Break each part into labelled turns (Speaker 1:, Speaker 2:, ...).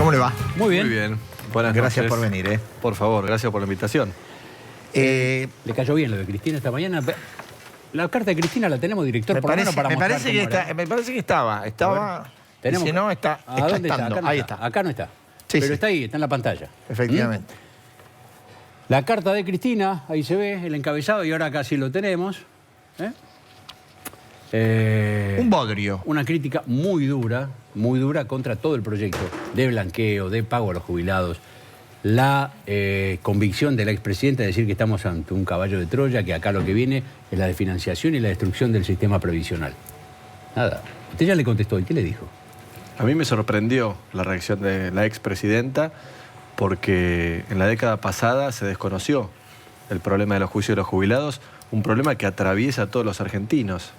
Speaker 1: ¿Cómo le va?
Speaker 2: Muy bien.
Speaker 3: Muy bien. Buenas
Speaker 1: Gracias
Speaker 3: noches.
Speaker 1: por venir.
Speaker 3: Por favor, gracias por la invitación.
Speaker 2: Le cayó bien lo de Cristina esta mañana. La carta de Cristina la tenemos, director,
Speaker 1: Me
Speaker 2: por lo
Speaker 1: parece,
Speaker 2: menos para
Speaker 1: me
Speaker 2: mostrar
Speaker 1: parece que
Speaker 2: cómo era.
Speaker 1: me parece que estaba. Y si no, está
Speaker 2: ¿Dónde está?
Speaker 1: estando.
Speaker 2: Acá no
Speaker 1: Ahí
Speaker 2: está.
Speaker 1: está.
Speaker 2: Acá no está.
Speaker 1: Sí,
Speaker 2: Pero
Speaker 1: sí.
Speaker 2: está ahí, está en la pantalla.
Speaker 1: Efectivamente.
Speaker 2: La carta de Cristina, ahí se ve el encabezado y ahora casi lo tenemos.
Speaker 1: Un bodrio.
Speaker 2: Una crítica muy dura contra todo el proyecto de blanqueo, de pago a los jubilados. La convicción de la expresidenta de decir que estamos ante un caballo de Troya, que acá lo que viene es la desfinanciación y la destrucción del sistema previsional. Nada. Usted ya le contestó. ¿Y qué le dijo?
Speaker 3: A mí me sorprendió la reacción de la expresidenta porque en la década pasada se desconoció el problema de los juicios de los jubilados, un problema que atraviesa a todos los argentinos.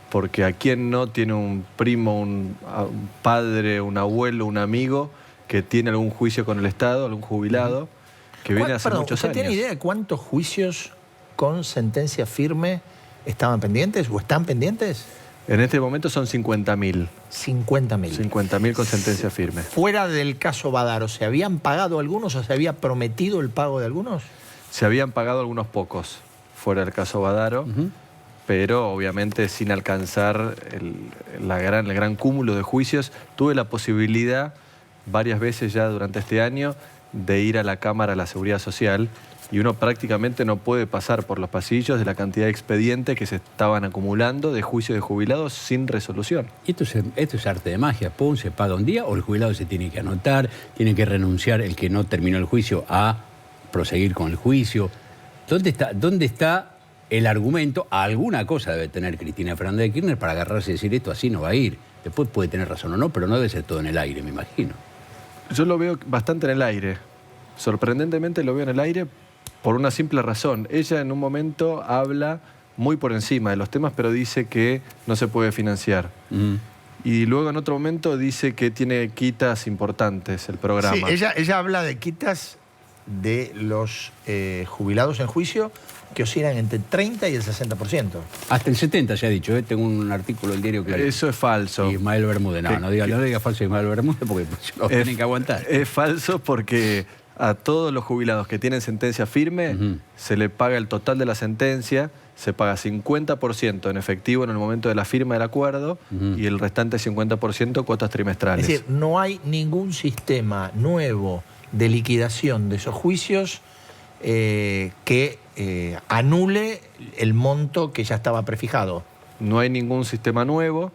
Speaker 3: Porque a quien no tiene un primo, un padre, un abuelo, un amigo que tiene algún juicio con el Estado, algún jubilado, que viene hace muchos
Speaker 1: ¿Usted
Speaker 3: años.
Speaker 1: tiene idea de cuántos juicios con sentencia firme estaban pendientes o están pendientes?
Speaker 3: En este momento son 50.000.
Speaker 1: 50.000.
Speaker 3: 50.000 con sentencia firme.
Speaker 1: Fuera del caso Badaro, ¿se habían pagado algunos o se había prometido el pago de algunos?
Speaker 3: Se habían pagado algunos pocos, fuera del caso Badaro. Pero obviamente sin alcanzar el gran cúmulo de juicios. Tuve la posibilidad varias veces ya durante este año de ir a la Cámara de la Seguridad Social y uno prácticamente no puede pasar por los pasillos de la cantidad de expedientes que se estaban acumulando de juicios de jubilados sin resolución.
Speaker 2: ¿Y esto es arte de magia? ¿Pum, se paga un día o el jubilado se tiene que anotar, tiene que renunciar el que no terminó el juicio a proseguir con el juicio? ¿Dónde está el argumento? Alguna cosa debe tener Cristina Fernández de Kirchner para agarrarse y decir esto así no va a ir. Después puede tener razón o no, pero no debe ser todo en el aire, me imagino.
Speaker 3: Yo lo veo bastante en el aire. Sorprendentemente lo veo en el aire por una simple razón. Ella en un momento habla muy por encima de los temas, pero dice que no se puede financiar. Y luego en otro momento dice que tiene quitas importantes el programa.
Speaker 1: Sí, ella habla de quitas de los jubilados en juicio que oscilan entre el 30 y el 60%.
Speaker 2: Hasta el 70 se ha dicho, tengo un artículo del diario Clarín.
Speaker 3: Eso es falso.
Speaker 2: Ismael Bermúdez, no diga falso Ismael Bermúdez porque lo tienen que aguantar.
Speaker 3: Es falso porque a todos los jubilados que tienen sentencia firme se le paga el total de la sentencia, se paga 50% en efectivo en el momento de la firma del acuerdo y el restante 50% cuotas trimestrales.
Speaker 1: Es decir, no hay ningún sistema nuevo de liquidación de esos juicios que anule el monto que ya estaba prefijado.
Speaker 3: No hay ningún sistema nuevo.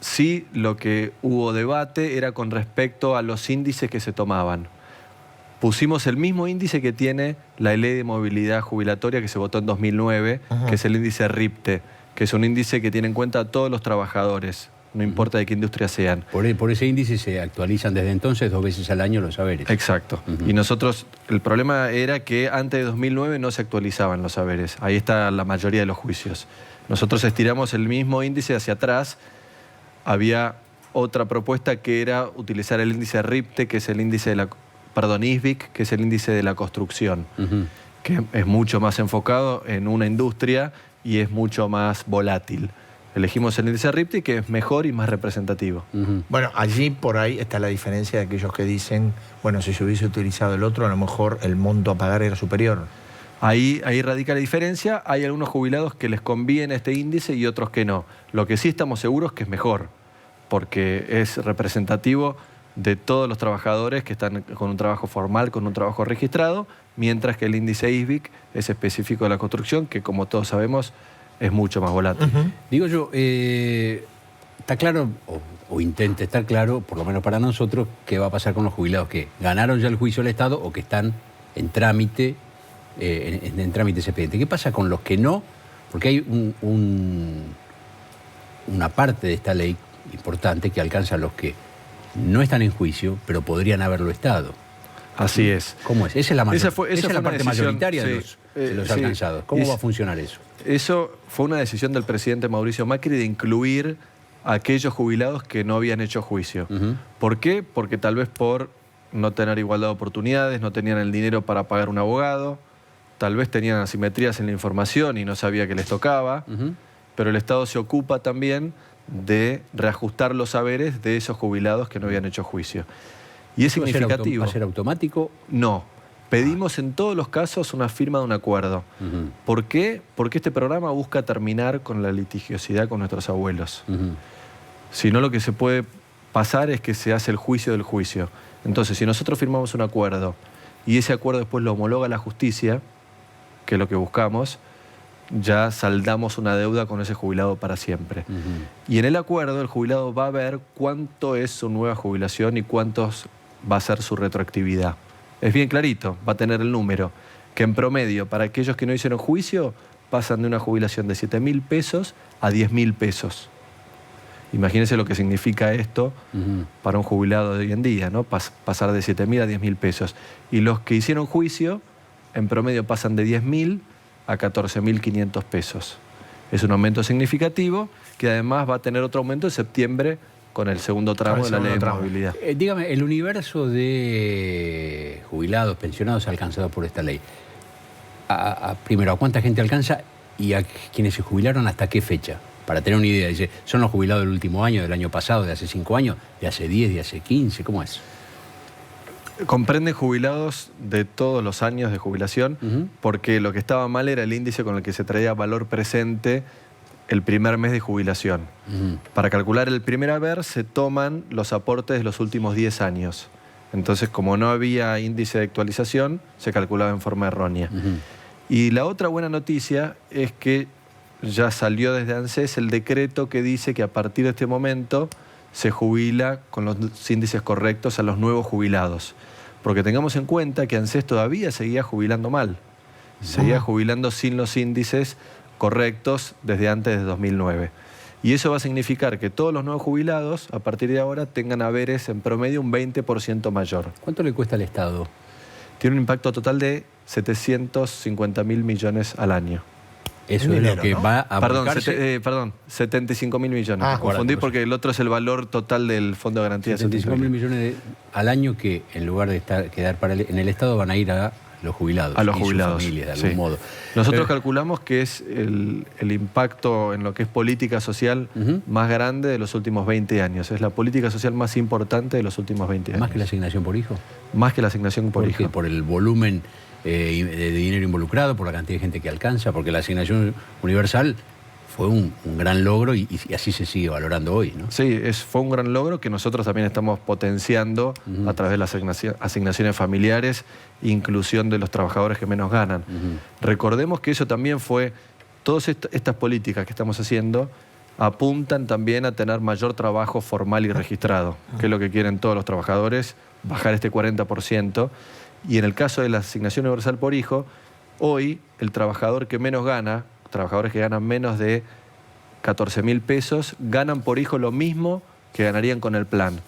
Speaker 3: Sí, lo que hubo debate era con respecto a los índices que se tomaban. Pusimos el mismo índice que tiene la ley de movilidad jubilatoria que se votó en 2009, que es el índice RIPTE, que es un índice que tiene en cuenta a todos los trabajadores, no importa de qué industria sean.
Speaker 2: Por ese índice se actualizan desde entonces 2 veces al año los saberes.
Speaker 3: Exacto. Y nosotros, el problema era que antes de 2009 no se actualizaban los saberes. Ahí está la mayoría de los juicios. Nosotros estiramos el mismo índice hacia atrás. Había otra propuesta que era utilizar el índice RIPTE, que es el índice de la... Perdón, ISBIC, que es el índice de la construcción, que es mucho más enfocado en una industria y es mucho más volátil. Elegimos el índice RIPTE, que es mejor y más representativo.
Speaker 1: Bueno, allí por ahí está la diferencia de aquellos que dicen, bueno, si se hubiese utilizado el otro, a lo mejor el monto a pagar era superior.
Speaker 3: Ahí radica la diferencia. Hay algunos jubilados que les conviene este índice y otros que no. Lo que sí estamos seguros que es mejor, porque es representativo de todos los trabajadores que están con un trabajo formal, con un trabajo registrado, mientras que el índice ISBIC es específico de la construcción, que como todos sabemos es mucho más volátil.
Speaker 2: Digo yo, está claro, o intenta estar claro, por lo menos para nosotros, qué va a pasar con los jubilados que ganaron ya el juicio del Estado o que están en trámite, en trámite ese expediente. ¿Qué pasa con los que no? Porque hay una parte de esta ley importante que alcanza a los que no están en juicio, pero podrían haberlo estado.
Speaker 3: Así es.
Speaker 2: ¿Cómo es? Esa es la,
Speaker 3: esa fue
Speaker 2: la parte
Speaker 3: decisión,
Speaker 2: mayoritaria
Speaker 3: sí,
Speaker 2: de los alcanzados. ¿Cómo va a funcionar eso?
Speaker 3: Eso fue una decisión del presidente Mauricio Macri de incluir a aquellos jubilados que no habían hecho juicio. ¿Por qué? Porque tal vez por no tener igualdad de oportunidades, no tenían el dinero para pagar un abogado, tal vez tenían asimetrías en la información y no sabía que les tocaba, pero el Estado se ocupa también de reajustar los saberes de esos jubilados que no habían hecho juicio. Y es
Speaker 2: ¿Eso
Speaker 3: significativo.
Speaker 2: ¿Va a ser automático?
Speaker 3: No. Pedimos en todos los casos una firma de un acuerdo. ¿Por qué? Porque este programa busca terminar con la litigiosidad con nuestros abuelos. Si no, lo que se puede pasar es que se hace el juicio del juicio. Entonces, si nosotros firmamos un acuerdo y ese acuerdo después lo homologa la justicia, que es lo que buscamos, ya saldamos una deuda con ese jubilado para siempre. Y en el acuerdo el jubilado va a ver cuánto es su nueva jubilación y cuántos va a ser su retroactividad. Es bien clarito, va a tener el número, que en promedio para aquellos que no hicieron juicio pasan de una jubilación de 7.000 pesos a 10.000 pesos. Imagínense lo que significa esto para un jubilado de hoy en día, ¿no? Pasar de 7.000 a 10.000 pesos. Y los que hicieron juicio, en promedio pasan de 10.000 a 14.500 pesos. Es un aumento significativo que además va a tener otro aumento en septiembre con el segundo tramo de la ley de movilidad.
Speaker 2: Dígame, el universo de jubilados, pensionados alcanzados por esta ley, primero, ¿a cuánta gente alcanza y a quienes se jubilaron hasta qué fecha? Para tener una idea, dice, ¿son los jubilados del último año, del año pasado, de hace 5 años, de hace 10, de hace 15? ¿Cómo es?
Speaker 3: Comprende jubilados de todos los años de jubilación, porque lo que estaba mal era el índice con el que se traía valor presente el primer mes de jubilación. Para calcular el primer haber se toman los aportes de los últimos 10 años. Entonces, como no había índice de actualización, se calculaba en forma errónea. Y la otra buena noticia es que ya salió desde ANSES el decreto que dice que a partir de este momento se jubila con los índices correctos a los nuevos jubilados. Porque tengamos en cuenta que ANSES todavía seguía jubilando mal. Seguía jubilando sin los índices correctos desde antes de 2009. Y eso va a significar que todos los nuevos jubilados, a partir de ahora, tengan haberes en promedio un 20% mayor.
Speaker 2: ¿Cuánto le cuesta al Estado?
Speaker 3: Tiene un impacto total de 750.000 millones al año.
Speaker 2: Eso es
Speaker 1: dinero,
Speaker 2: lo que
Speaker 1: ¿no?
Speaker 2: va a
Speaker 3: Perdón,
Speaker 2: abarcarse.
Speaker 3: 75.000 millones. Me confundí porque el otro es el valor total del Fondo de Garantía de
Speaker 2: 75.000 millones al año que en lugar de quedar en el Estado van a ir a los jubilados.
Speaker 3: A los
Speaker 2: y
Speaker 3: jubilados,
Speaker 2: sus familias, de algún
Speaker 3: sí.
Speaker 2: modo.
Speaker 3: Nosotros calculamos que es el impacto en lo que es política social más grande de los últimos 20 años. Es la política social más importante de los últimos 20 años.
Speaker 2: ¿Más que la asignación por hijo?
Speaker 3: Más que la asignación por hijo.
Speaker 2: Por el volumen de dinero involucrado, por la cantidad de gente que alcanza, porque la asignación universal fue un gran logro y así se sigue valorando hoy, ¿no?
Speaker 3: Sí, fue un gran logro que nosotros también estamos potenciando a través de las asignaciones familiares, inclusión de los trabajadores que menos ganan. Recordemos que eso también fue, todas estas políticas que estamos haciendo apuntan también a tener mayor trabajo formal y registrado, que es lo que quieren todos los trabajadores, bajar este 40%. Y en el caso de la asignación universal por hijo, hoy el trabajador que menos gana, trabajadores que ganan menos de 14.000 pesos, ganan por hijo lo mismo que ganarían con el plan.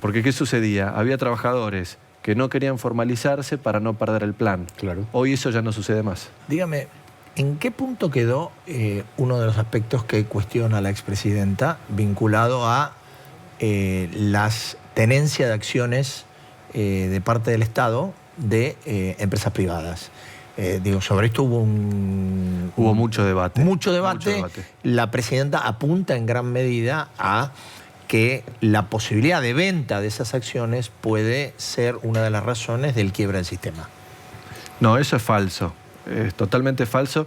Speaker 3: Porque ¿qué sucedía? Había trabajadores que no querían formalizarse para no perder el plan.
Speaker 2: Claro.
Speaker 3: Hoy eso ya no sucede más.
Speaker 1: Dígame, ¿en qué punto quedó uno de los aspectos que cuestiona la expresidenta vinculado a las tenencias de acciones de parte del Estado de empresas privadas? Sobre esto
Speaker 3: hubo mucho debate.
Speaker 1: Mucho debate. La presidenta apunta en gran medida a que la posibilidad de venta de esas acciones puede ser una de las razones del quiebre del sistema.
Speaker 3: No, eso es falso. Es totalmente falso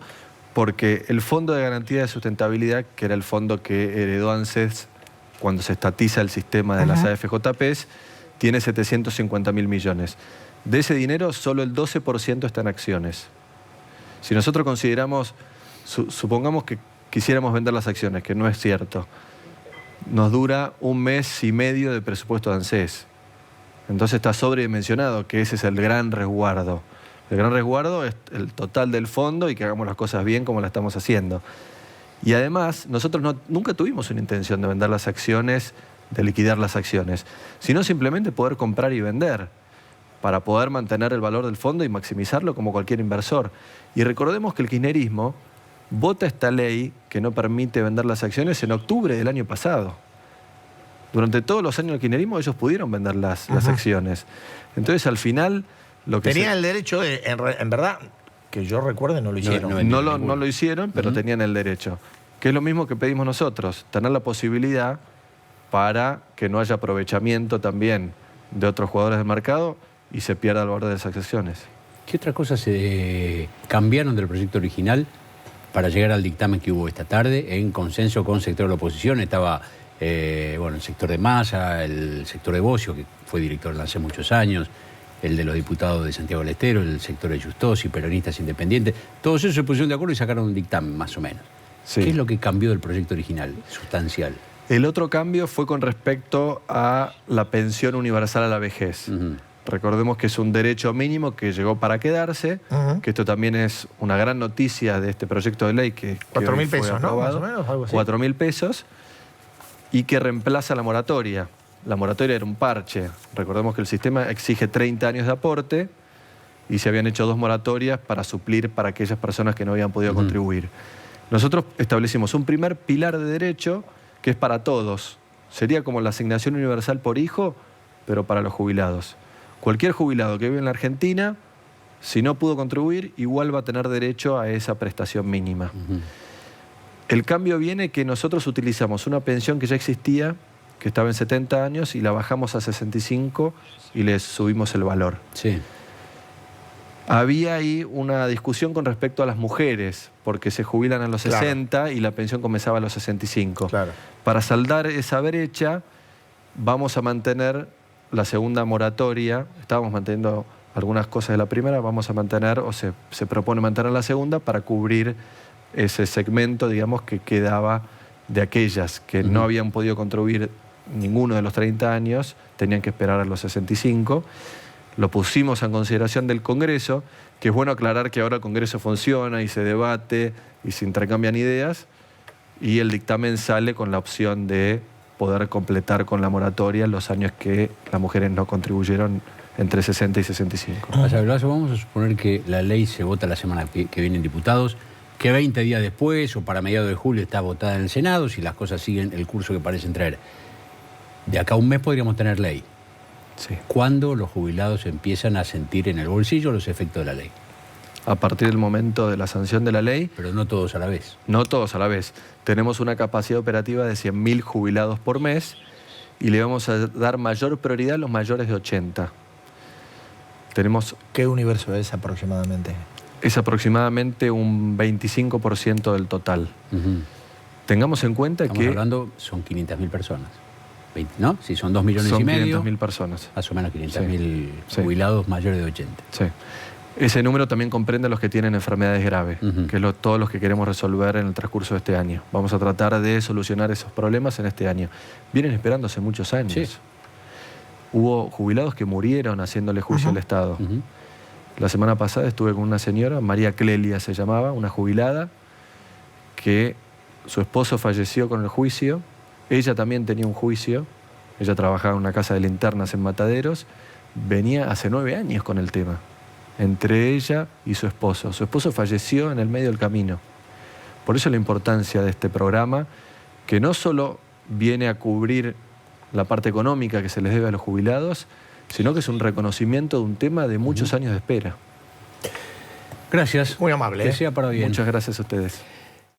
Speaker 3: porque el Fondo de Garantía de Sustentabilidad, que era el fondo que heredó ANSES cuando se estatiza el sistema de las AFJPs, tiene 750.000 millones. De ese dinero, solo el 12% está en acciones. Si nosotros consideramos, supongamos que quisiéramos vender las acciones, que no es cierto, nos dura 1 mes y medio de presupuesto de ANSES. Entonces está sobredimensionado, que ese es el gran resguardo. El gran resguardo es el total del fondo y que hagamos las cosas bien como las estamos haciendo. Y además, nosotros nunca tuvimos una intención de vender las acciones, de liquidar las acciones, sino simplemente poder comprar y vender para poder mantener el valor del fondo y maximizarlo como cualquier inversor. Y recordemos que el kirchnerismo vota esta ley que no permite vender las acciones en octubre del año pasado. Durante todos los años del kirchnerismo ellos pudieron vender las acciones. Entonces, al final, lo que
Speaker 1: tenían el derecho, en verdad, que yo recuerde, no lo hicieron.
Speaker 3: No lo hicieron, pero tenían el derecho. Que es lo mismo que pedimos nosotros, tener la posibilidad para que no haya aprovechamiento también de otros jugadores del mercado y se pierda el valor de esas acciones.
Speaker 2: ¿Qué otras cosas se cambiaron del proyecto original para llegar al dictamen que hubo esta tarde en consenso con el sector de la oposición? Estaba el sector de Massa, el sector de Bocio, que fue director hace muchos años, el de los diputados de Santiago del Estero, el sector de Justosi, peronistas independientes. Todos ellos se pusieron de acuerdo y sacaron un dictamen, más o menos.
Speaker 3: Sí.
Speaker 2: ¿Qué es lo que cambió del proyecto original, sustancial?
Speaker 3: El otro cambio fue con respecto a la pensión universal a la vejez. Recordemos que es un derecho mínimo que llegó para quedarse, que esto también es una gran noticia de este proyecto de ley que
Speaker 1: 4.000 pesos, ¿no? Más o menos, algo así.
Speaker 3: 4.000 pesos y que reemplaza la moratoria. La moratoria era un parche. Recordemos que el sistema exige 30 años de aporte y se habían hecho 2 moratorias para suplir para aquellas personas que no habían podido contribuir. Nosotros establecimos un primer pilar de derecho que es para todos. Sería como la asignación universal por hijo, pero para los jubilados. Cualquier jubilado que vive en la Argentina, si no pudo contribuir, igual va a tener derecho a esa prestación mínima. El cambio viene que nosotros utilizamos una pensión que ya existía, que estaba en 70 años, y la bajamos a 65 y le subimos el valor.
Speaker 2: Sí.
Speaker 3: Había ahí una discusión con respecto a las mujeres, porque se jubilan a los 60 y la pensión comenzaba a los 65.
Speaker 1: Claro.
Speaker 3: Para saldar esa brecha, vamos a mantener la segunda moratoria. Estábamos manteniendo algunas cosas de la primera, vamos a mantener, o se propone mantener la segunda para cubrir ese segmento, digamos, que quedaba de aquellas que no habían podido contribuir ninguno de los 30 años, tenían que esperar a los 65. Lo pusimos en consideración del Congreso, que es bueno aclarar que ahora el Congreso funciona y se debate y se intercambian ideas, y el dictamen sale con la opción de poder completar con la moratoria los años que las mujeres no contribuyeron entre 60 y 65.
Speaker 2: Vamos a suponer que la ley se vota la semana que viene en diputados, que 20 días después o para mediados de julio está votada en el Senado, si las cosas siguen el curso que parecen traer. De acá a un mes podríamos tener ley.
Speaker 3: Sí.
Speaker 2: ¿Cuándo los jubilados empiezan a sentir en el bolsillo los efectos de la ley?
Speaker 3: A partir del momento de la sanción de la ley.
Speaker 2: Pero no todos a la vez.
Speaker 3: No todos a la vez. Tenemos una capacidad operativa de 100.000 jubilados por mes y le vamos a dar mayor prioridad a los mayores de 80. Tenemos...
Speaker 1: ¿Qué universo es aproximadamente?
Speaker 3: Es aproximadamente un 25% del total. Tengamos en cuenta
Speaker 2: Estamos
Speaker 3: que...
Speaker 2: hablando, son 500.000 personas. ¿No? Si son 2 millones
Speaker 3: son
Speaker 2: y medio.
Speaker 3: 500.000 personas.
Speaker 2: Más o menos 500.000 jubilados mayores de 80.
Speaker 3: Sí. Ese número también comprende a los que tienen enfermedades graves, que es todos los que queremos resolver en el transcurso de este año. Vamos a tratar de solucionar esos problemas en este año. Vienen esperándose muchos años.
Speaker 2: Sí.
Speaker 3: Hubo jubilados que murieron haciéndole juicio al Estado. La semana pasada estuve con una señora, María Clelia se llamaba, una jubilada, que su esposo falleció con el juicio. Ella también tenía un juicio. Ella trabajaba en una casa de linternas en Mataderos. Venía hace 9 años con el tema, entre ella y su esposo. Su esposo falleció en el medio del camino. Por eso la importancia de este programa, que no solo viene a cubrir la parte económica que se les debe a los jubilados, sino que es un reconocimiento de un tema de muchos años de espera.
Speaker 2: Gracias.
Speaker 1: Muy amable.
Speaker 2: Que sea para bien.
Speaker 3: Muchas gracias a ustedes.